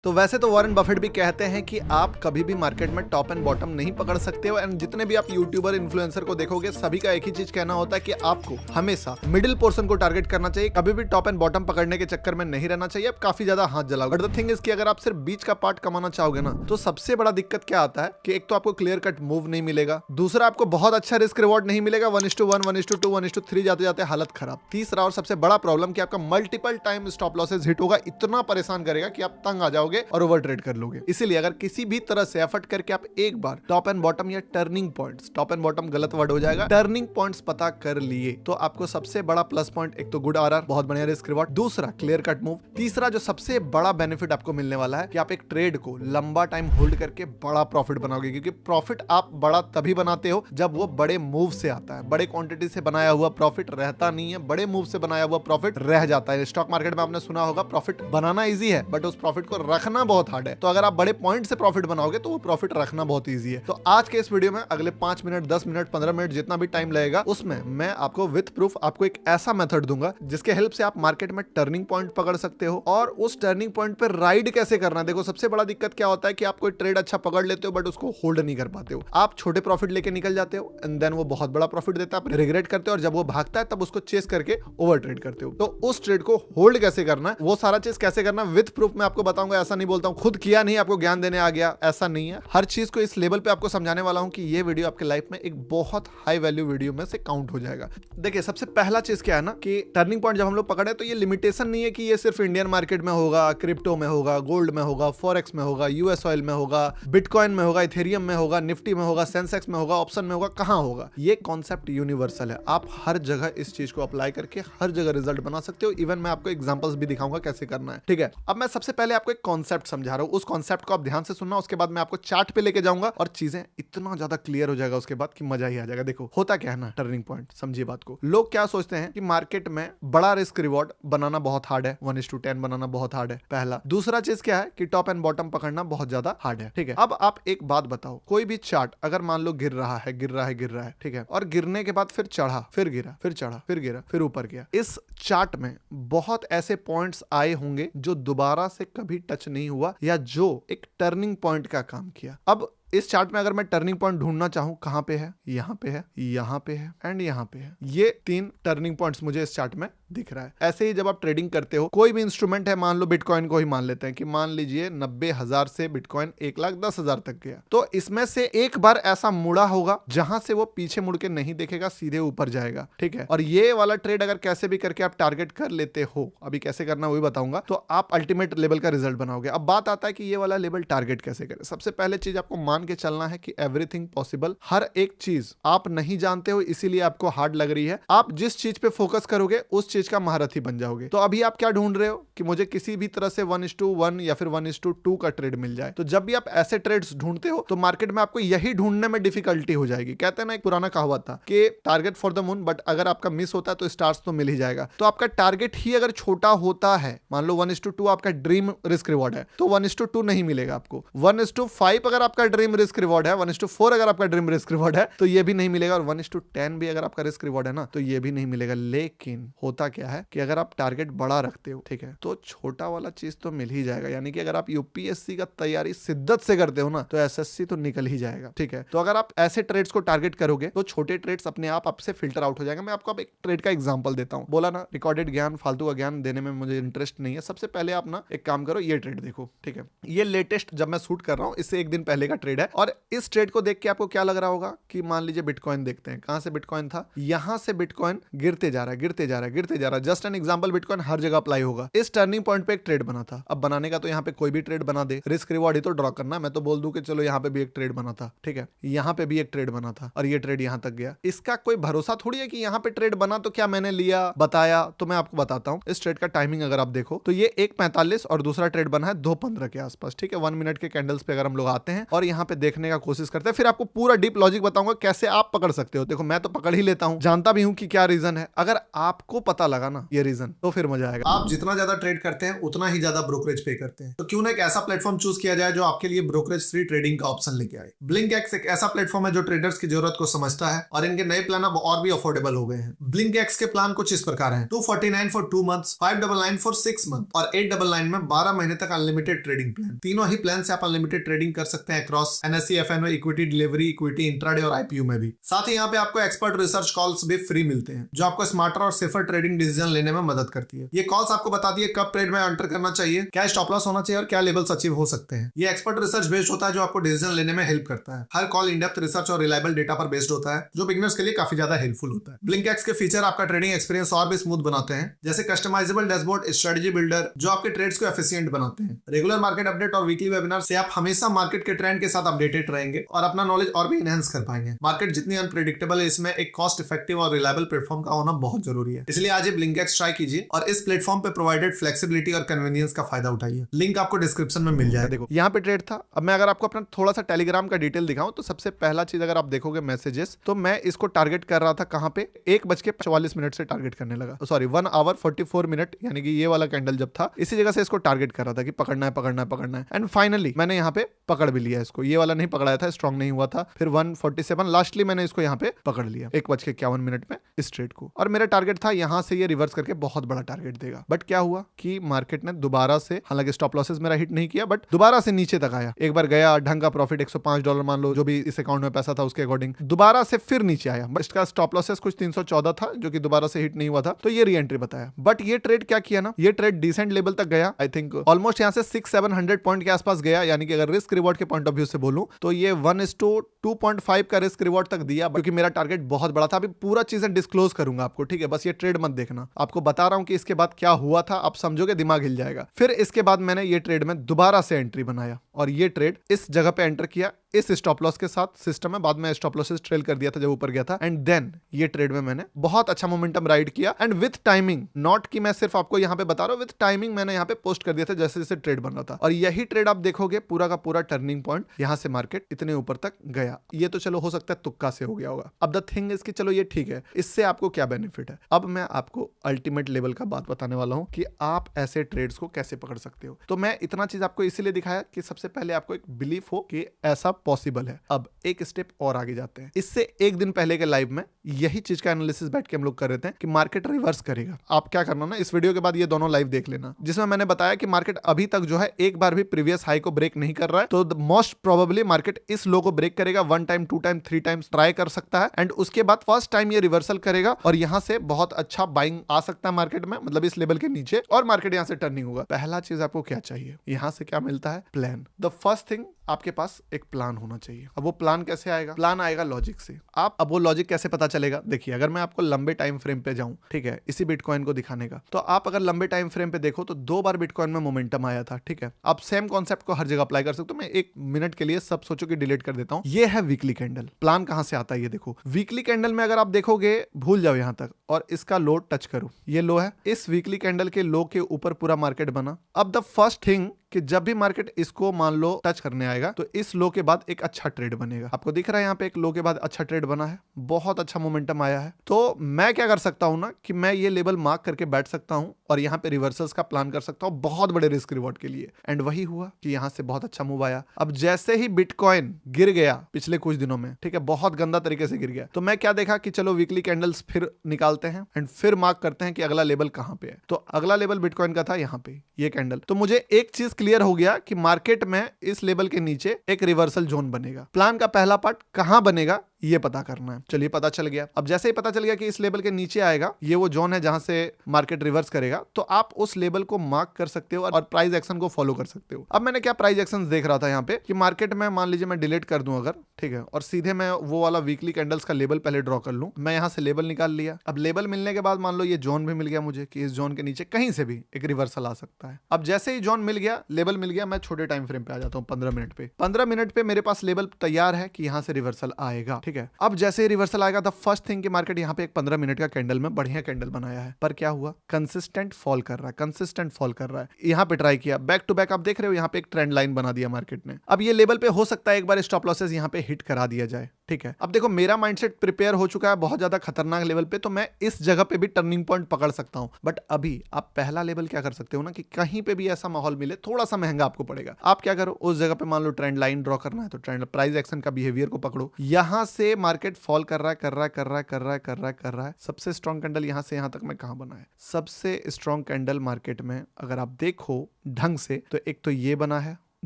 तो वैसे तो वॉरेन बफेट भी कहते हैं कि आप कभी भी मार्केट में टॉप एंड बॉटम नहीं पकड़ सकते हो। एंड जितने भी आप यूट्यूबर इन्फ्लुएंसर को देखोगे सभी का एक ही चीज कहना होता है कि आपको हमेशा मिडिल पोर्शन को टारगेट करना चाहिए, कभी भी टॉप एंड बॉटम पकड़ने के चक्कर में नहीं रहना चाहिए। आप काफी ज्यादा हाथ जलाओगे। बट द थिंग इज कि अगर आप सिर्फ बीच का पार्ट कमाना चाहोगे ना, तो सबसे बड़ा दिक्कत क्या आता है कि एक तो आपको क्लियर कट मूव नहीं मिलेगा, दूसरा आपको बहुत अच्छा रिस्क रिवॉर्ड नहीं मिलेगा, 1:1, 1:2, 1:3 जाते जाते हालत खराब। तीसरा और सबसे बड़ा प्रॉब्लम कि आपका multiple time stop losses hit होगा, इतना परेशान करेगा कि आप तंग आ जाओगे और ओवर ट्रेड कर लोगे। इसीलिए अगर किसी भी तरह से एफर्ट करके आप एक बार टॉप एंड बॉटम या turning points, top and bottom गलत वर्ड हो जाएगा, टर्निंग पॉइंट्स पता कर लिए, तो आपको सबसे बड़ा प्लस पॉइंट एक तो गुड आरआर, बहुत बढ़िया रिस्क रिवॉर्ड, दूसरा क्लियर कट मूव, तीसरा जो सबसे बड़ा बेनिफिट आपको मिलने वाला है कि आप एक ट्रेड को लंबा टाइम होल्ड करके बड़ा प्रॉफिट बनाओगे। क्योंकि प्रॉफिट आप बड़ा तभी बनाते हो जब वो बड़े मूव से आता है। बड़े क्वांटिटी से बनाया हुआ प्रॉफिट रहता नहीं है, बड़े मूव से बनाया हुआ प्रॉफिट रह जाता है। स्टॉक मार्केट में आपने सुना होगा प्रॉफिट बनाना इजी है बट उस प्रॉफिट को रखना बहुत हार्ड है। तो अगर आप बड़े पॉइंट से प्रॉफिट बनाओगे तो वो प्रॉफिट रखना बहुत इजी है। तो आज के इस वीडियो में अगले 5 मिनट, 10 मिनट, 15 मिनट जितना भी टाइम लगेगा, उसमें मैं आपको विथ प्रूफ आपको एक ऐसा मेथड दूंगा जिसके हेल्प से आप मार्केट में टर्निंग पॉइंट पकड़ सकते हो। और उस टर्निंग पॉइंट पे राइड कैसे करना है। देखो सबसे बड़ा दिक्कत क्या होता है कि आप कोई ट्रेड अच्छा पकड़ लेते हो बट उसको होल्ड नहीं कर पाते हो। आप छोटे प्रॉफिट लेके निकल जाते हो एंड देन वो बहुत बड़ा प्रॉफिट देता है, आप रिग्रेट करते हो और जब वो भागता है तब उसको चेस करके ओवर ट्रेड करते हो। तो उस ट्रेड को होल्ड कैसे करना है, वो सारा चीज कैसे करना है विथ प्रूफ मैं आपको बताऊंगा। ऐसा नहीं बोलता हूं खुद किया नहीं आपको ज्ञान देने आ गया, ऐसा नहीं है। हर चीज को इस लेवल पे आपको समझाने वाला हूं कि ये वीडियो आपके लाइफ में एक बहुत हाई वैल्यू वीडियो में से काउंट हो जाएगा। देखिए सबसे पहला चीज क्या है ना कि टर्निंग पॉइंट जब हम लोग पकड़े तो ये लिमिटेशन नहीं है कि ये सिर्फ इंडियन मार्केट में होगा, क्रिप्टो में होगा, गोल्ड में होगा, फॉरेक्स में होगा, यूएस ऑयल में होगा, बिटकॉइन में होगा, इथेरियम में होगा, निफ्टी में होगा, सेंसेक्स में होगा, ऑप्शन में होगा, कहां होगा। ये कॉन्सेप्ट यूनिवर्सल है। आप हर जगह इस चीज को अप्लाई करके हर जगह रिजल्ट बना सकते हो। इवन मैं आपको एग्जांपल्स भी दिखाऊंगा कैसे करना है। ठीक है, अब मैं सबसे पहले आपको एक कॉन्सेप्ट समझा रहा हूं, उस कॉन्सेप्ट को आप ध्यान से सुनना। उसके बाद मैं आपको चार्ट पे लेके जाऊंगा और चीजें इतना ज्यादा क्लियर हो जाएगा उसके बाद कि मजा ही आ जाएगा। देखो होता क्या है ना टर्निंग पॉइंट, समझिए बात को। लोग क्या सोचते हैं कि मार्केट में बड़ा रिस्क रिवॉर्ड बनाना बहुत हार्ड है, 1:10 बनाना बहुत हार्ड है, पहला। दूसरा चीज क्या है कि टॉप एंड बॉटम पकड़ना बहुत ज्यादा हार्ड है। ठीक है, अब आप एक बात बताओ, कोई भी चार्ट अगर मान लो गिर रहा है, गिर रहा है, गिर रहा है, ठीक है, और गिरने के बाद फिर चढ़ा, फिर गिरा, फिर चढ़ा, फिर गिरा, फिर ऊपर गया, इस चार्ट में बहुत ऐसे पॉइंट्स आए होंगे जो दोबारा से कभी टच नहीं हुआ या जो एक टर्निंग पॉइंट का काम किया। अब इस चार्ट में अगर मैं टर्निंग पॉइंट ढूंढना चाहूं, कहां पे है, यहां पे है, यहां पे है एंड यहां पे है। ये 3 टर्निंग पॉइंट्स मुझे इस चार्ट में दिख रहा है। ऐसे ही जब आप ट्रेडिंग करते हो, कोई भी इंस्ट्रूमेंट है, मान लो बिटकॉइन को ही मान लेते हैं कि मान लीजिए 90,000 से बिटकॉइन 1,10,000 तक गया, तो इसमें से एक बार ऐसा मुड़ा होगा जहां से वो पीछे मुड़ के नहीं देखेगा, सीधे ऊपर जाएगा। ठीक है, और ये वाला ट्रेड अगर कैसे भी करके आप टारगेट कर लेते हो, अभी कैसे करना वही बताऊंगा, तो आप अल्टीमेट लेवल का रिजल्ट बनाओगे। अब बात आता है कि ये वाला लेवल टारगेट कैसे करें। सबसे पहले चीज आपको मान के चलना है कि एवरीथिंग पॉसिबल, हर एक चीज आप नहीं जानते हो इसीलिए आपको हार्ड लग रही है। आप जिस चीज पे फोकस करोगे उस चीज का महारथी बन जाओगे। तो अभी आप क्या ढूंढ रहे हो कि मुझे किसी भी तरह से 1:1 या फिर 1:2 का ट्रेड मिल जाए। तो जब भी आप ऐसे ट्रेड्स ढूंढते हो तो मार्केट में आपको यही ढूंढने में डिफिकल्टी हो जाएगी। कहते हैं ना, एक पुराना कहावत था कि target for the moon, but अगर आपका मिस होता है तो स्टार्स तो मिल ही जाएगा। तो आपका टारगेट ही अगर छोटा होता है, मान लो 1:2 आपका ड्रीम रिस्क रिवॉर्ड है, तो 1:2 नहीं मिलेगा आपको। 1:5 अगर आपका ड्रीम रिस्क रिवॉर्ड है, 1:4 अगर आपका ड्रीम रिस्क रिवॉर्ड है, तो ये भी नहीं मिलेगा। और 1:10 भी अगर आपका रिस्क रिवॉर्ड है ना, तो ये भी नहीं मिलेगा। लेकिन होता क्या है कि अगर आप टारगेट बड़ा रखते हो, ठीक है, तो छोटा वाला चीज तो मिल ही जाएगा। यानी कि अगर आप यूपीएससी का तैयारी शिद्दत से करते हो ना, तो एसएससी तो निकल ही जाएगा। ठीक है, तो अगर आप ऐसे ट्रेड्स को टारगेट करोगे तो छोटे ट्रेड्स अपने आप आपसे फिल्टर आउट हो जाएंगे। मैं आपको अब एक ट्रेड का एग्जांपल देता हूं। बोला ना, रिकॉर्डेड ज्ञान, फालतू का ज्ञान देने में मुझे इंटरेस्ट नहीं है। सबसे पहले आप ना एक काम करो, ये ट्रेड देखो। ठीक है, ये लेटेस्ट जब मैं शूट कर रहा हूं, इससे एक दिन पहले का ट्रेड है। और इस ट्रेड को देख के आपको क्या लग रहा होगा कि मान लीजिए बिटकॉइन देखते हैं, कहां से बिटकॉइन था, यहां से बिटकॉइन गिरते जा रहा है, गिरते जा रहा है, गिरते जा रहा है। जस्ट एन एग्जांपल, बिटकॉइन हर जगह अप्लाई होगा। इस टर्निंग पॉइंट पे एक ट्रेड बना था। अब बनाने का तो यहाँ पे कोई भी ट्रेड बना दे, रिस्क रिवॉर्ड ही तो ड्रॉ करना है। मैं तो बोल दूं कि चलो यहाँ पे भी एक ट्रेड बना था, ठीक है, यहाँ पे भी एक ट्रेड बना था और ये ट्रेड यहाँ तक गया। इसका कोई भरोसा थोड़ी है कि यहाँ पे ट्रेड बना तो क्या मैंने लिया, बताया। तो मैं आपको बताता हूँ इस ट्रेड का टाइमिंग अगर आप देखो तो ये 1:45 और दूसरा ट्रेड बना है 2:15 के आसपास। ठीक है, 1 मिनट के कैंडल्स पे अगर हम लोग आते हैं और यहाँ पे देखने का कोशिश करते हैं, फिर आपको पूरा डीप लॉजिक बताऊंगा कैसे आप पकड़ सकते हो। देखो मैं तो पकड़ ही लेता हूं, जानता भी हूं कि क्या रीजन है। अगर आपको पता लगा ना ये रीजन तो फिर मजा आएगा। आप जितना ज्यादा ट्रेड करते हैं उतना ही ज्यादा ब्रोकरेज पे करते हैं, तो क्यों ना एक ऐसा प्लेटफॉर्म चूज किया जाए जो आपके लिए ब्रोकरेज फ्री ट्रेडिंग का ऑप्शन लेके आए। ब्लिंकएक्स एक ऐसा प्लेटफॉर्म है जो ट्रेडर्स की जरूरत को समझता है और इनके नए प्लान अब और भी अफोर्डेबल हो गए हैं। ब्लिंकएक्स के प्लान कुछ इस प्रकार हैं: 249 फॉर 2 मंथ्स, 599 फॉर 6 मंथ और 899 में 12 महीने तक अनलिमिटेड ट्रेडिंग प्लान। तीनों ही प्लान से आप अनलिमिटेड ट्रेडिंग कर सकते हैं across NSE, FNO, equity, delivery, equity, intraday और आईपीओ में भी। साथ ही यहाँ पे आपको एक्सपर्ट रिसर्च कॉल्स भी फ्री मिलते हैं जो आपको स्मार्टर और सेफर ट्रेडिंग डिसीजन लेने में मदद करती है। ये कॉल्स आपको बताती है कब ट्रेड में एंटर करना चाहिए, क्या स्टॉप लॉस होना चाहिए और क्या लेवल्स अचीव हो सकते हैं। ये एक्सपर्ट रिसर्च बेस्ड होता है जो आपको डिसीजन लेने में हेल्प करता है। हर कॉल इन डेप्थ रिसर्च और रिलायबल डेटा पर बेस्ड होता है जो बिगिनर्स के लिए काफी ज्यादा हेल्पफुल होता है। ब्लिंकएक्स के फीचर आपका ट्रेडिंग एक्सपीरियंस और भी स्मूथ बनाते हैं, जैसे कस्टमाइजेबल डैशबोर्ड, स्ट्रेटजी बिल्डर जो आपके ट्रेड्स को एफिशिएंट बनाते हैं। रेगुलर मार्केट अपडेट और वीकली वेबिनार से आप हमेशा मार्केट के ट्रेंड के साथ अपडेटेड रहेंगे और अपना नॉलेज और भी एनहांस कर पाएंगे। मार्केट जितनी अनप्रेडिक्टेबल है, इसमें एक कॉस्ट इफेक्टिव और रिलायबल प्लेटफॉर्म का होना बहुत जरूरी है। इसलिए आज ब्लिंकएक्स ट्राई कीजिए और इस प्लेटफॉर्म पे प्रोवाइडेड फ्लेक्सिबिलिटी और कन्वीनियंस का फायदा उठाइए। लिंक आपको डिस्क्रिप्शन में मिल जाएगा। देखो यहाँ पे ट्रेड था। अब मैं अगर आपको अपना थोड़ा सा टेलीग्राम का डिटेल दिखाऊं तो सबसे पहला चीज अगर आप देखोगे मैसेजेस, तो मैं इसको टारगेट कर रहा था कहां पे, 1:44 से टारगेट करने लगा। सॉरी 1 आवर 44 मिनट, यानी कि ये वाला कैंडल जब था इसी जगह से इसको टारगेट कर रहा था कि पकड़ना है पकड़ना है पकड़ना है। एंड फाइनली मैंने यहाँ पे पकड़ भी लिया इसको। ये वाला नहीं पकड़ाया था, स्ट्रॉन्ग नहीं हुआ था। फिर 147 लास्टली मैंने इसको यहाँ पे पकड़ लिया 1:51 में इस ट्रेड को। और मेरा टारगेट था यहाँ से ये रिवर्स करके बहुत बड़ा टारगेट देगा। बट क्या हुआ कि मार्केट ने दोबारा से, हालांकि स्टॉप लॉसेस मेरा हिट नहीं किया, बट दोबारा से नीचे तक आया। एक बार गया, ढंग का प्रॉफिट $105 मान लो, जो भी इस अकाउंट में पैसा था उसके अकॉर्डिंग, दोबारा से फिर नीचे आया। बट इसका स्टॉप लॉसेस कुछ 314 था जो कि दोबारा से हिट नहीं हुआ था, तो ये री एंट्री बताया। बट ये ट्रेड क्या किया ना, ये ट्रेड डिसेंट लेवल तक गया। आई थिंक ऑलमोस्ट यहाँ से 600-700 पॉइंट के आसपास गया। यानी कि अगर रिस्क रिवॉर्ड के पॉइंट ऑफ व्यू से बोलूं तो ये 1:2.5 का रिस्क रिवॉर्ड तक दिया, क्योंकि मेरा टारगेट बहुत बड़ा था। अभी पूरा चीजें डिस्क्लोज करूंगा आपको, ठीक है, बस ये ट्रेड मत देखना। आपको बता रहा हूं कि इसके बाद क्या हुआ था, आप समझोगे, दिमाग हिल जाएगा। फिर इसके बाद मैंने ये ट्रेड में दोबारा से एंट्री बनाया और ये ट्रेड इस जगह पे एंटर किया इस स्टॉप लॉस के साथ सिस्टम में। बाद में स्टॉप लॉसेस ट्रेल कर दिया था जब ऊपर गया था। एंड देन ये ट्रेड में मैंने बहुत अच्छा मोमेंटम राइड किया एंड विथ टाइमिंग, नॉट कि मैं सिर्फ आपको यहाँ पे बता रहा हूँ, विथ टाइमिंग मैंने यहाँ पे पोस्ट कर दिया था जैसे जैसे ट्रेड बन रहा था। और यही ट्रेड आप देखोगे पूरा का पूरा टर्निंग पॉइंट, यहाँ से मार्केट इतने ऊपर तक गया। ये तो चलो हो सकता है तुक्का से हो गया होगा। अब द थिंग इज कि चलो ये ठीक है, इससे आपको क्या बेनिफिट है। अब मैं आपको अल्टीमेट लेवल का बात बताने वाला हूँ कि आप ऐसे ट्रेड्स को कैसे पकड़ सकते हो। तो मैं इतना चीज आपको इसीलिए दिखाया कि सबसे पहले आपको एक बिलीफ हो कि ऐसा पॉसिबल है। अब एक स्टेप और आगे जाते हैं। इससे एक दिन पहले के लाइव में यही चीज का एनालिसिस बैठ के हम लोग कर रहे थे कि मार्केट रिवर्स करेगा। आप क्या करना ना, इस वीडियो के बाद ये दोनों लाइव देख लेना, जिसमें मैंने बताया कि मार्केट अभी तक जो है एक बार भी प्रीवियस हाई को ब्रेक नहीं कर रहा है। तो मोस्ट प्रोबेबली मार्केट इस लो को ब्रेक करेगा। 1 टाइम 2 टाइम 3 टाइम्स ट्राई कर सकता है एंड उसके बाद फर्स्ट टाइम ये रिवर्सल करेगा और यहां से बहुत अच्छा बाइंग आ सकता है मार्केट में, मतलब इस लेवल के नीचे, और मार्केट यहां से टर्निंग होगा। पहला चीज आपको क्या चाहिए, यहां से क्या मिलता है, प्लान। द फर्स्ट थिंग, आपके पास एक प्लान होना चाहिए। अब वो प्लान कैसे आएगा, प्लान आएगा लॉजिक से। अब वो लॉजिक कैसे पता चलेगा, देखिए अगर मैं आपको लंबे टाइम फ्रेम पे जाऊं, ठीक है, इसी बिटकॉइन को दिखाने का, तो आप अगर लंबे टाइम फ्रेम पे देखो तो 2 बार बिटकॉइन में मोमेंटम आया था, ठीक है। आप सेम कॉन्सेप्ट को हर जगह अप्लाई कर सकते हो। मैं 1 मिनट के लिए सब सोचो कि डिलीट कर देता हूं। ये है वीकली कैंडल। प्लान कहां से आता है ये देखो। वीकली कैंडल में अगर आप देखोगे, भूल जाओ यहां तक और इसका लो टच करो, ये लो है। इस वीकली कैंडल के लो के ऊपर पूरा मार्केट बना। अब द फर्स्ट थिंग कि जब भी मार्केट इसको मान लो टच करने आएगा तो इस लो के बाद एक अच्छा ट्रेड बनेगा। आपको दिख रहा है यहाँ पे एक लो के बाद अच्छा ट्रेड बना है, बहुत अच्छा मोमेंटम आया है। तो मैं क्या कर सकता हूं ना कि मैं ये लेवल मार्क करके बैठ सकता हूं और यहाँ पे रिवर्सल्स का प्लान कर सकता हूं बहुत बड़े रिस्क रिवॉर्ड के लिए। एंड वही हुआ कि यहाँ से बहुत अच्छा मूव आया। अब जैसे ही बिटकॉइन गिर गया पिछले कुछ दिनों में, ठीक है, बहुत गंदा तरीके से गिर गया, तो मैं क्या देखा कि चलो वीकली कैंडल्स फिर निकालते हैं एंड फिर मार्क करते हैं कि अगला लेवल कहां पे है। तो अगला लेवल बिटकॉइन का था यहाँ पे ये कैंडल। तो मुझे एक चीज क्लियर हो गया कि मार्केट में इस लेवल के नीचे एक रिवर्सल जोन बनेगा। प्लान का पहला पार्ट कहां बनेगा ये पता करना है। चलिए पता चल गया। अब जैसे ही पता चल गया कि इस लेवल के नीचे आएगा, ये वो जोन है जहां से मार्केट रिवर्स करेगा, तो आप उस लेवल को मार्क कर सकते हो और प्राइस एक्शन को फॉलो कर सकते हो। अब मैंने क्या प्राइस एक्शन देख रहा था यहाँ पे कि मार्केट में मान लीजिए मैं डिलीट कर दूं अगर, ठीक है, और सीधे मैं वो वाला वीकली कैंडल्स का लेवल पहले ड्रॉ कर लूं। मैं यहाँ से लेवल निकाल लिया। अब लेवल मिलने के बाद मान लो ये जोन भी मिल गया मुझे कि इस जोन के नीचे कहीं से भी एक रिवर्सल आ सकता है। अब जैसे ही जोन मिल गया, लेवल मिल गया, मैं छोटे टाइम फ्रेम पे आ जाता हूँ 15 मिनट पे। 15 मिनट पे मेरे पास लेवल तैयार है कि यहाँ से रिवर्सल आएगा, ठीक है। अब जैसे ही रिवर्सल आएगा द फर्स्ट थिंग कि मार्केट यहाँ पे एक 15 मिनट का कैंडल में बढ़िया कैंडल बनाया है, पर क्या हुआ, कंसिस्टेंट फॉल कर रहा है, कंसिस्टेंट फॉल कर रहा है। यहाँ पे ट्राई किया, बैक टू बैक आप देख रहे हो यहाँ पे एक ट्रेंड लाइन बना दिया मार्केट ने। अब ये लेवल पे हो सकता है एक बार स्टॉप लॉसेस यहाँ पे हिट करा दिया जाए, ठीक है। अब देखो मेरा माइंडसेट प्रिपेयर हो चुका है बहुत ज्यादा खतरनाक लेवल पे, तो मैं इस जगह पे भी टर्निंग पॉइंट पकड़ सकता हूं। बट अभी आप पहला लेवल क्या कर सकते हो ना, कि कहीं पे भी ऐसा माहौल मिले थोड़ा सा महंगा आपको पड़ेगा, आप क्या करो, उस जगह पे मान लो ट्रेंड लाइन ड्रॉ करना है तो ट्रेंड प्राइस एक्शन का बिहेवियर को पकड़ो। यहां से मार्केट फॉल कर रहा है, कर रहा है, कर रहा है, कर रहा है, कर रहा है, कर रहा है। सबसे स्ट्रॉन्ग कैंडल यहां से यहां तक में कहां बना है, सबसे स्ट्रॉन्ग कैंडल मार्केट में अगर आप देखो ढंग से तो एक तो ये बना है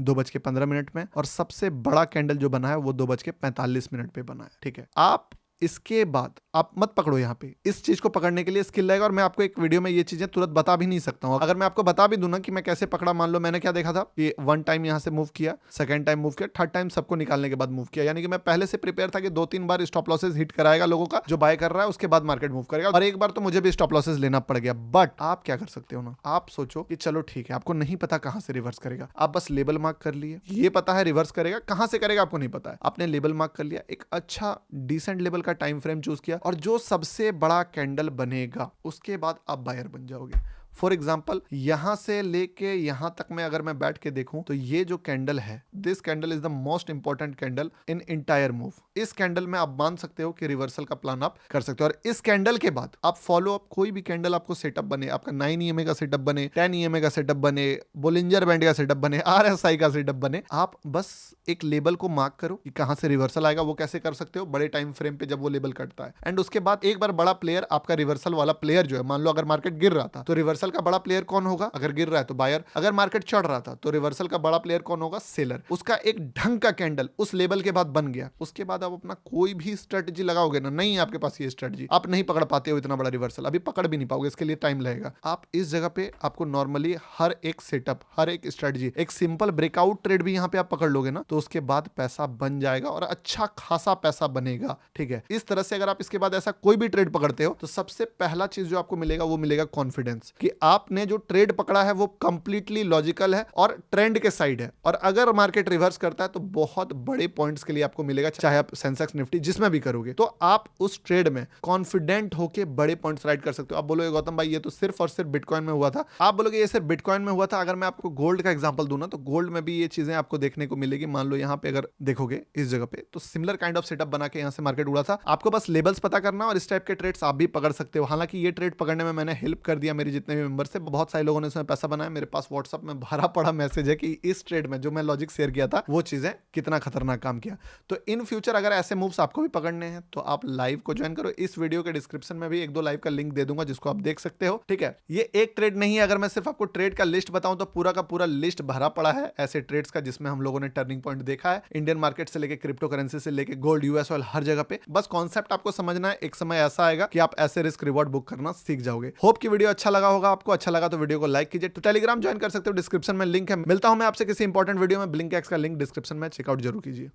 2:15 में, और सबसे बड़ा कैंडल जो बना है वो 2:45 पे बना है, ठीक है। आप इसके बाद आप मत पकड़ो, यहाँ पे इस चीज को पकड़ने के लिए स्किल लगेगा, और मैं आपको एक वीडियो में ये चीजें तुरंत बता भी नहीं सकता हूँ। अगर मैं आपको बता भी दूं ना कि मैं कैसे पकड़ा, मान लो मैंने क्या देखा था कि 1 टाइम यहाँ से मूव किया, सेकंड टाइम मूव किया, थर्ड टाइम सबको निकालने के बाद मूव किया, यानी कि मैं पहले से प्रिपेयर था कि 2-3 बार स्टॉप लॉसेस हिट कराएगा लोगों का जो बाय कर रहा है, उसके बाद मार्केट मूव करेगा, और एक बार तो मुझे भी स्टॉप लॉसेस लेना पड़ गया। बट आप क्या कर सकते हो ना, आप सोचो कि चलो ठीक है, आपको नहीं पता कहां से रिवर्स करेगा, आप बस लेवल मार्क कर लिए, ये पता है रिवर्स करेगा, कहां से करेगा आपको नहीं पता है, आपने लेवल मार्क कर लिया, एक अच्छा डिसेंट लेवल का टाइम फ्रेम चूज किया, और जो सबसे बड़ा कैंडल बनेगा उसके बाद आप बायर बन जाओगे। फॉर एग्जाम्पल यहां से लेके यहां तक में अगर मैं बैठ के देखूं तो ये जो कैंडल है, this candle is the most important candle in entire move. इस कैंडल में आप मान सकते हो कि रिवर्सल का प्लान आप कर सकते हो, और इस कैंडल के बाद आप फॉलो अप कोई भी कैंडल आपको सेटअप बने, आपका 9 EMA का सेटअप बने, 10 EMA का सेटअप बने, बोलिंजर बैंड का सेटअप बने, RSI का सेटअप बने, आप बस एक लेवल को मार्क करो कि कहां से रिवर्सल आएगा। वो कैसे कर सकते हो, बड़े टाइम फ्रेम पे जब वो लेवल कटता है, एंड उसके बाद एक बार बड़ा प्लेयर, आपका रिवर्सल वाला प्लेयर जो है, मान लो अगर मार्केट गिर रहा था तो रिवर्सल का बड़ा प्लेयर कौन होगा, अगर गिर रहा है तो बायर, अगर मार्केट चढ़ रहा था तो रिवर्सल का बड़ा प्लेयर कौन होगा, सेलर। उसका एक ढंग का कैंडल उस लेवल के बाद बन गया, उसके बाद आप अपना कोई भी स्ट्रेटजी लगाओगे ना, नहीं आपके पास ये स्ट्रेटजी, आप नहीं पकड़ पाते हो इतना बड़ा रिवर्सल, अभी पकड़ भी नहीं पाओगे, इसके लिए टाइम लगेगा। आप इस जगह पे आपको नॉर्मली हर एक सेटअप, हर एक स्ट्रेटजी, एक सिंपल ब्रेकआउट ट्रेड भी यहाँ पे आप पकड़ लोगे ना, तो उसके बाद पैसा बन जाएगा, और अच्छा खासा पैसा बनेगा, ठीक है। इस तरह से अगर आप इसके बाद ऐसा कोई भी ट्रेड पकड़ते हो तो सबसे पहला चीज जो आपको मिलेगा वो मिलेगा कॉन्फिडेंस, कि आपने जो ट्रेड पकड़ा है वो कंप्लीटली लॉजिकल है और ट्रेंड के साइड है, और अगर मार्केट रिवर्स करता है तो बहुत बड़े पॉइंट्स के लिए आपको मिलेगा, चाहे आप सेंसेक्स निफ्टी जिसमें भी करोगे, तो आप उस ट्रेड में कॉन्फिडेंट होकर बड़े पॉइंट्स राइड कर सकते हो। आप बोलोगे गौतम भाई ये तो सिर्फ और सिर्फ बिटकॉइन में हुआ था, आप बोलोगे ये सिर्फ बिटकॉइन में हुआ था। अगर मैं आपको गोल्ड का एग्जांपल दूं ना, तो गोल्ड में भी ये चीजें आपको देखने को मिलेगी। मान लो यहाँ पे अगर देखोगे इस जगह पे, तो सिमिलर काइंड ऑफ सेटअप बना के यहाँ से मार्केट उड़ा था। आपको बस लेवल्स पता करना और इस टाइप के ट्रेड्स आप भी पकड़ सकते हो। हालांकि ये ट्रेड पकड़ने में मैंने हेल्प कर दिया मेरे जितने भी मेंबर से, बहुत सारे लोगों ने इसमें पैसा बनाया। मेरे पास व्हाट्सएप में भरा पड़ा मैसेज है कि इस ट्रेड में जो मैं लॉजिक शेयर किया था वो चीजें कितना खतरनाक काम किया। तो इन फ्यूचर अगर ऐसे मूव्स आपको भी पकड़ने हैं तो आप लाइव को ज्वाइन करो। इस वीडियो के डिस्क्रिप्शन में भी 1-2 लाइव का लिंक दे दूंगा जिसको आप देख सकते हो, ठीक है। ये एक ट्रेड नहीं है, अगर मैं सिर्फ आपको ट्रेड का लिस्ट बताऊं तो पूरा का पूरा लिस्ट भरा पड़ा है ऐसे ट्रेड्स का जिसमें हम लोगों ने टर्निंग पॉइंट देखा है, इंडियन मार्केट से लेके क्रिप्टो करेंसी से लेके गोल्ड, यूएस ऑयल, हर जगह पे। बस कॉन्सेप्ट आपको समझना है, एक समय ऐसा आएगा कि आप ऐसे रिस्क रिवॉर्ड बुक करना सीख जाओगे। होप कि वीडियो अच्छा लगा होगा आपको। अच्छा लगा तो वीडियो को लाइक कीजिए। तो टेलीग्राम ज्वाइन कर सकते हो, डिस्क्रिप्शन में लिंक है। मिलता हूं मैं आपसे किसी इंपॉर्टेंट वीडियो में। ब्लिंक एक्स का लिंक डिस्क्रिप्शन में, चेकआउट जरूर कीजिए।